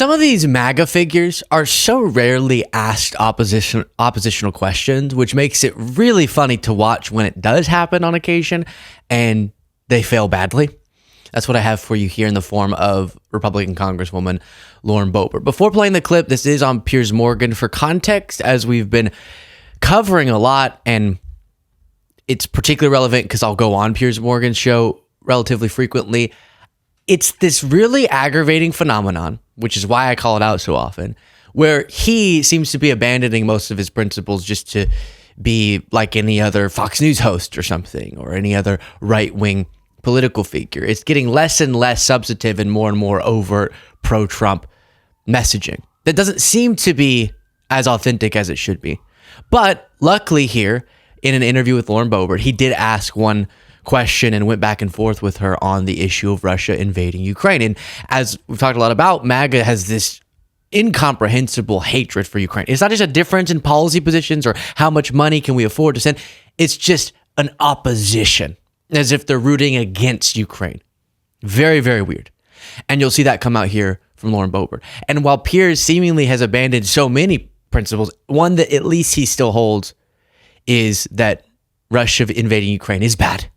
Some of these MAGA figures are so rarely asked oppositional questions, which makes it really funny to watch when it does happen on occasion and they fail badly. That's what I have for you here in the form of Republican Congresswoman Lauren Boebert. Before playing the clip, this is on Piers Morgan. For context, as we've been covering a lot, and it's particularly relevant because I'll go on Piers Morgan's show relatively frequently. It's this really aggravating phenomenon, which is why I call it out so often, where he seems to be abandoning most of his principles just to be like any other Fox News host or something, or any other right-wing political figure. It's getting less and less substantive and more overt pro-Trump messaging that doesn't seem to be as authentic as it should be. But luckily here, in an interview with Lauren Boebert, he did ask one question and went back and forth with her on the issue of Russia invading Ukraine. And as we've talked a lot about, MAGA has this incomprehensible hatred for Ukraine. It's not just a difference in policy positions or how much money can we afford to send. It's just an opposition, as if they're rooting against Ukraine. Very, very weird. And you'll see that come out here from Lauren Boebert. And while Piers seemingly has abandoned so many principles, one that at least he still holds is that Russia invading Ukraine is bad,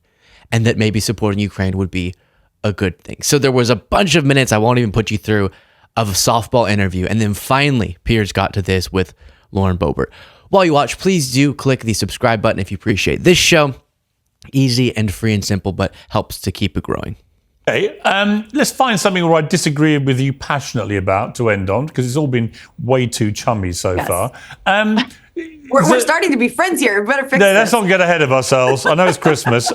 and that maybe supporting Ukraine would be a good thing. So there was a bunch of minutes, I won't even put you through, of a softball interview. And then finally, Piers got to this with Lauren Boebert. While you watch, please do click the subscribe button if you appreciate this show. Easy and free and simple, but helps to keep it growing. Okay, let's find something where I disagree with you passionately about to end on, because it's all been way too chummy so far. We're starting to be friends here. We better fix this. Let's not get ahead of ourselves. I know it's Christmas.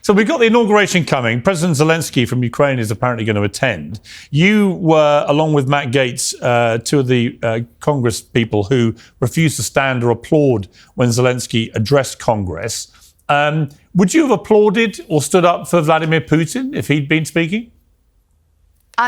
So we've got the inauguration coming. President Zelensky from Ukraine is apparently going to attend. You were, along with Matt Gaetz, two of the Congress people who refused to stand or applaud when Zelensky addressed Congress. Would you have applauded or stood up for Vladimir Putin if he'd been speaking?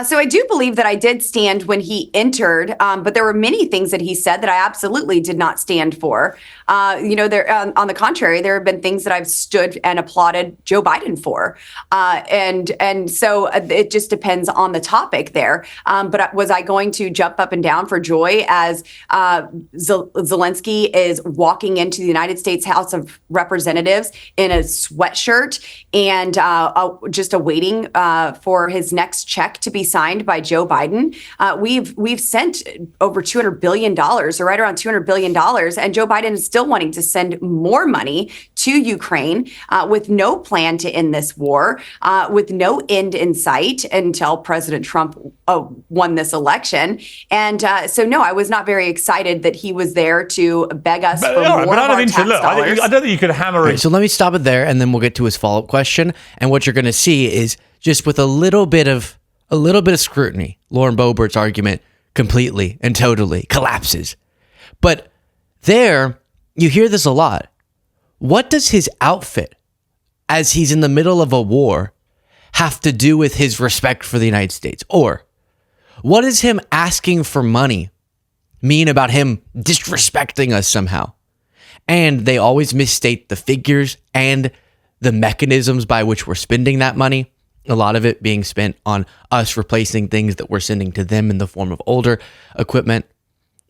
So I do believe that I did stand when he entered, but there were many things that he said that I absolutely did not stand for. On the contrary, there have been things that I've stood and applauded Joe Biden for. And so it just depends on the topic there. But was I going to jump up and down for joy as Zelensky is walking into the United States House of Representatives in a sweatshirt and just awaiting for his next check to be signed by Joe Biden? We've sent over $200 billion, or right around $200 billion, and Joe Biden is still wanting to send more money to Ukraine with no plan to end this war, with no end in sight until President Trump won this election. And so, no, I was not very excited that he was there to beg us for more of our tax dollars. I don't think you could hammer it. So let me stop it there, and then we'll get to his follow-up question. And what you're going to see is just with a little bit of scrutiny, Lauren Boebert's argument completely and totally collapses. But there, you hear this a lot. What does his outfit, as he's in the middle of a war, have to do with his respect for the United States? Or what does him asking for money mean about him disrespecting us somehow? And they always misstate the figures and the mechanisms by which we're spending that money. A lot of it being spent on us replacing things that we're sending to them in the form of older equipment.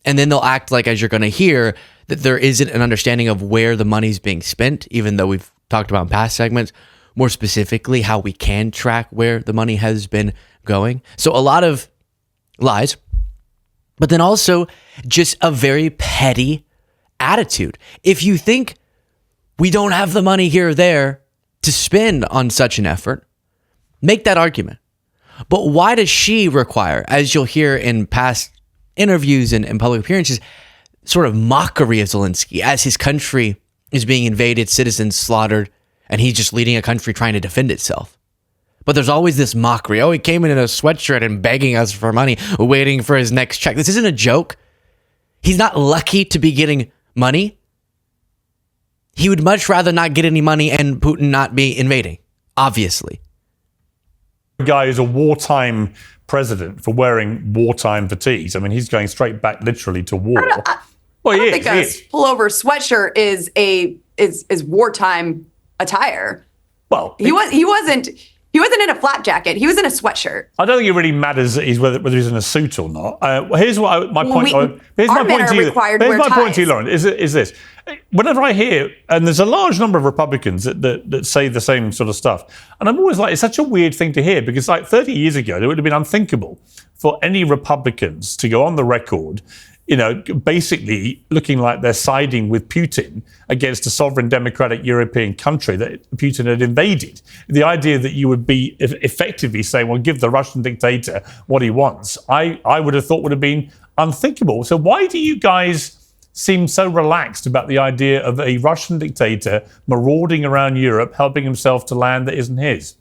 And then they'll act like, as you're going to hear, that there isn't an understanding of where the money's being spent, even though we've talked about in past segments, more specifically, how we can track where the money has been going. So a lot of lies, but then also just a very petty attitude. If you think we don't have the money here or there to spend on such an effort, make that argument. But why does she require, as you'll hear in past interviews and public appearances, sort of mockery of Zelensky as his country is being invaded, citizens slaughtered, and he's just leading a country trying to defend itself? But there's always this mockery. Oh, he came in a sweatshirt and begging us for money, waiting for his next check. This isn't a joke. He's not lucky to be getting money. He would much rather not get any money and Putin not be invading, obviously. A guy who's a wartime president for wearing wartime fatigues. I mean, he's going straight back literally to war. I don't think a pullover sweatshirt is wartime attire. Well, he wasn't He wasn't in a flak jacket. He was in a sweatshirt. I don't think it really matters that whether he's in a suit or not. Here's my point. Here's my point to you. Here's my point to you, Lauren. Is this? Whenever I hear, and there's a large number of Republicans that say the same sort of stuff, and I'm always like, it's such a weird thing to hear, because like 30 years ago, it would have been unthinkable for any Republicans to go on the record, basically looking like they're siding with Putin against a sovereign democratic European country that Putin had invaded. The idea that you would be effectively saying, well, give the Russian dictator what he wants, I would have thought would have been unthinkable. So why do you guys seem so relaxed about the idea of a Russian dictator marauding around Europe, helping himself to land that isn't his?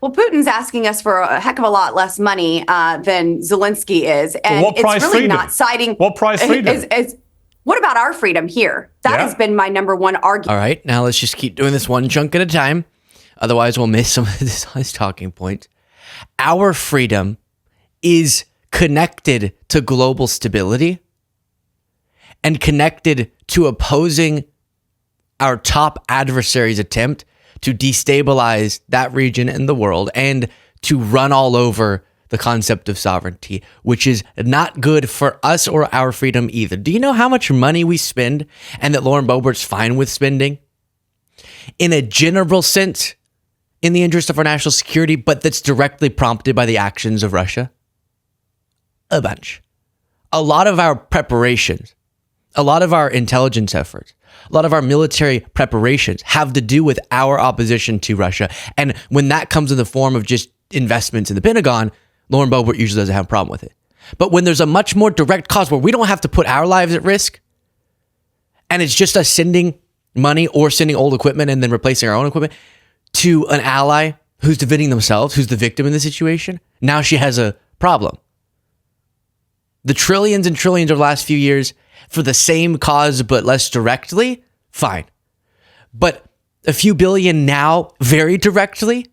Well, Putin's asking us for a heck of a lot less money than Zelensky is. And what price it's really freedom? not siding. What price freedom? What about our freedom here? That has been my number one argument. All right, now let's just keep doing this one chunk at a time. Otherwise, we'll miss some of his talking points. Our freedom is connected to global stability and connected to opposing our top adversary's attempt to destabilize that region and the world and to run all over the concept of sovereignty, which is not good for us or our freedom either. Do you know how much money we spend and that Lauren Boebert's fine with spending in a general sense in the interest of our national security, but that's directly prompted by the actions of Russia? A bunch. A lot of our preparations, a lot of our intelligence efforts, a lot of our military preparations have to do with our opposition to Russia. And when that comes in the form of just investments in the Pentagon, Lauren Boebert usually doesn't have a problem with it. But when there's a much more direct cause where we don't have to put our lives at risk, and it's just us sending money or sending old equipment and then replacing our own equipment to an ally who's defending themselves, who's the victim in the situation, now she has a problem. The trillions and trillions of the last few years for the same cause but less directly, fine. But a few billion now very directly,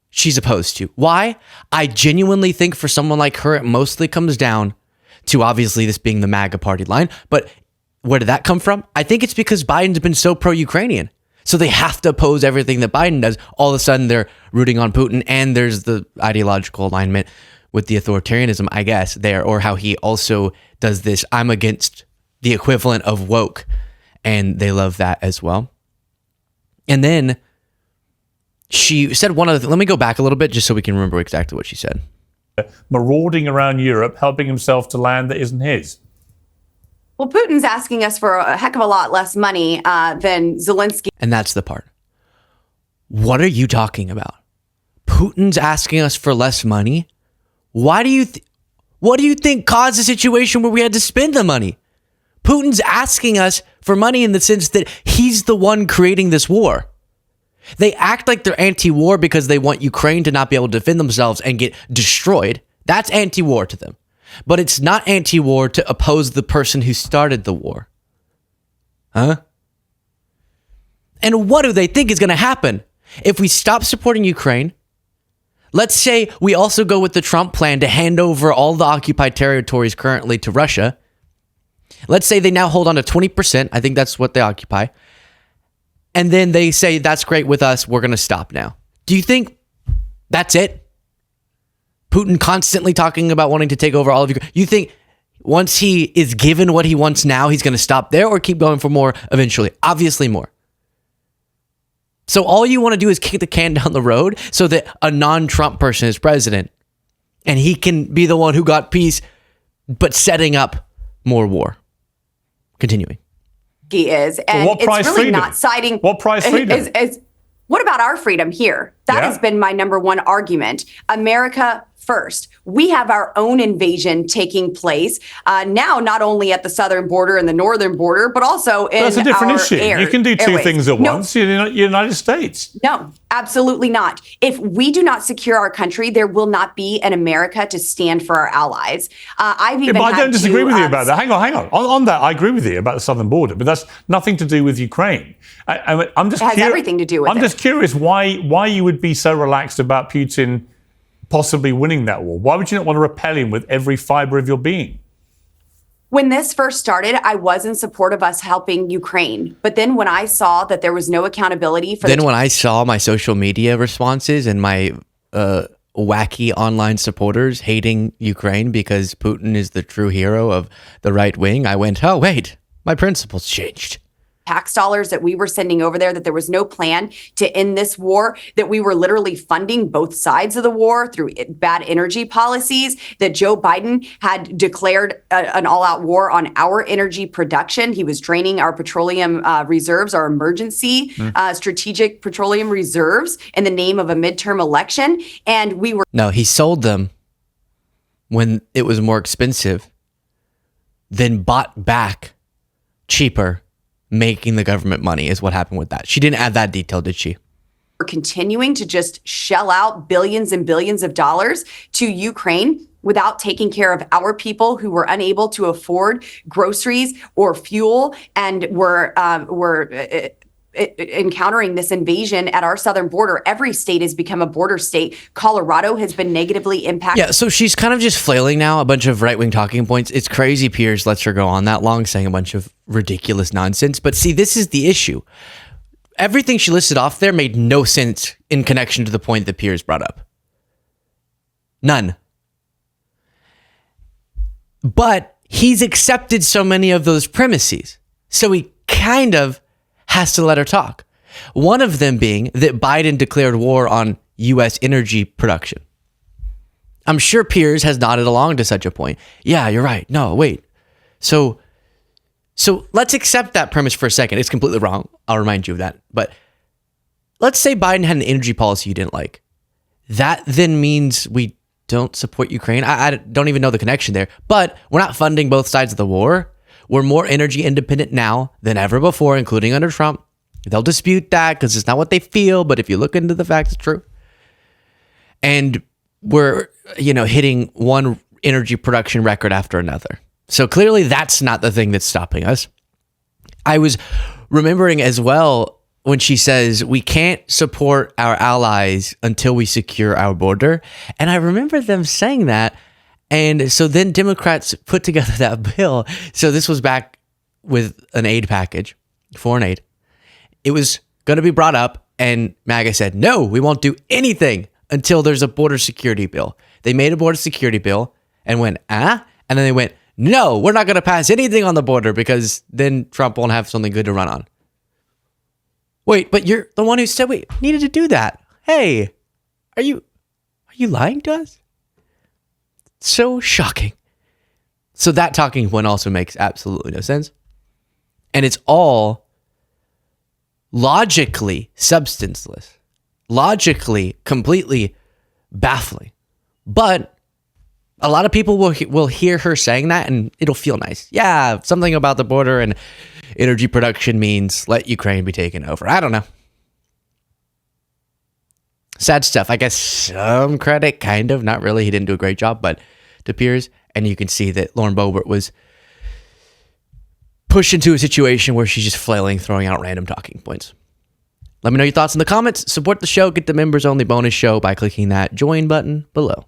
she's opposed to. Why? I genuinely think for someone like her, it mostly comes down to obviously this being the MAGA party line. But where did that come from? I think it's because Biden's been so pro-Ukrainian. So they have to oppose everything that Biden does. All of a sudden they're rooting on Putin, and there's the ideological alignment with the authoritarianism, I guess, there, or how he also does this, I'm against the equivalent of woke, and they love that as well. And then she said one other thing. Let me go back a little bit just so we can remember exactly what she said. Marauding around Europe, helping himself to land that isn't his. Well, Putin's asking us for a heck of a lot less money than Zelensky. And that's the part. What are you talking about? Putin's asking us for less money? Why do you what do you think caused the situation where we had to spend the money? Putin's asking us for money in the sense that he's the one creating this war. They act like they're anti-war because they want Ukraine to not be able to defend themselves and get destroyed. That's anti-war to them. But it's not anti-war to oppose the person who started the war. Huh? And what do they think is going to happen if we stop supporting Ukraine? Let's say we also go with the Trump plan to hand over all the occupied territories currently to Russia. Let's say they now hold on to 20%. I think that's what they occupy. And then they say, that's great with us. We're going to stop now. Do you think that's it? Putin constantly talking about wanting to take over all of Ukraine. You think once he is given what he wants now, he's going to stop there or keep going for more eventually? Obviously more. So all you want to do is kick the can down the road so that a non-Trump person is president and he can be the one who got peace, but setting up more war. Continuing. He is. And what price it's really freedom? not siding. What price freedom? What about our freedom here? That has been my number one argument. America first. We have our own invasion taking place now, not only at the southern border and the northern border, but also in That's a different our issue. You can do two things at once. You're the United States. No, absolutely not. If we do not secure our country, there will not be an America to stand for our allies. I've even but I don't disagree with you about that. Hang on. On that, I agree with you about the southern border, but that's nothing to do with Ukraine. I'm just it has everything to do with it. I'm just curious why you would be so relaxed about Putin possibly winning that war. Why would you not want to repel him with every fiber of your being? When this first started, I was in support of us helping Ukraine. But then when I saw that there was no accountability for Then when I saw my social media responses and my wacky online supporters hating Ukraine because Putin is the true hero of the right wing, I went, oh, wait, my principles changed. tax dollars that we were sending over there, that there was no plan to end this war, that we were literally funding both sides of the war through bad energy policies, that Joe Biden had declared an all-out war on our energy production. He was draining our petroleum reserves, our emergency strategic petroleum reserves in the name of a midterm election. And we were... No, he sold them when it was more expensive, then bought back cheaper, making the government money is what happened with that. She didn't add that detail, did she? We're continuing to just shell out billions and billions of dollars to Ukraine without taking care of our people who were unable to afford groceries or fuel, and were encountering this invasion at our southern border. Every state has become a border state. Colorado has been negatively impacted. Yeah, so she's kind of just flailing now, a bunch of right-wing talking points. It's crazy Piers lets her go on that long saying a bunch of ridiculous nonsense. But see, this is the issue. Everything she listed off there made no sense in connection to the point that Piers brought up. None. But he's accepted so many of those premises. So he kind of has to let her talk. One of them being that Biden declared war on U.S. energy production. I'm sure Piers has nodded along to such a point. Yeah, you're right. No, wait. So let's accept that premise for a second. It's completely wrong. I'll remind you of that. But let's say Biden had an energy policy you didn't like. That then means we don't support Ukraine. I don't even know the connection there. But we're not funding both sides of the war. We're more energy independent now than ever before, including under Trump. They'll dispute that because it's not what they feel, but if you look into the facts, it's true. And we're, hitting one energy production record after another. So clearly that's not the thing that's stopping us. I was remembering as well when she says we can't support our allies until we secure our border. And I remember them saying that. And so then Democrats put together that bill. So this was back with an aid package, foreign aid. It was going to be brought up, and MAGA said, no, we won't do anything until there's a border security bill. They made a border security bill and went, And then they went, no, we're not going to pass anything on the border because then Trump won't have something good to run on. Wait, but you're the one who said we needed to do that. Hey, are you lying to us? So shocking. So that talking point also makes absolutely no sense. And it's all logically substanceless, logically completely baffling. But a lot of people will hear her saying that and it'll feel nice. Yeah, something about the border and energy production means let Ukraine be taken over. I don't know. Sad stuff. I guess some credit, kind of, not really. He didn't do a great job, but to Piers, and you can see that Lauren Boebert was pushed into a situation where she's just flailing, throwing out random talking points. Let me know your thoughts in the comments. Support the show. Get the members-only bonus show by clicking that join button below.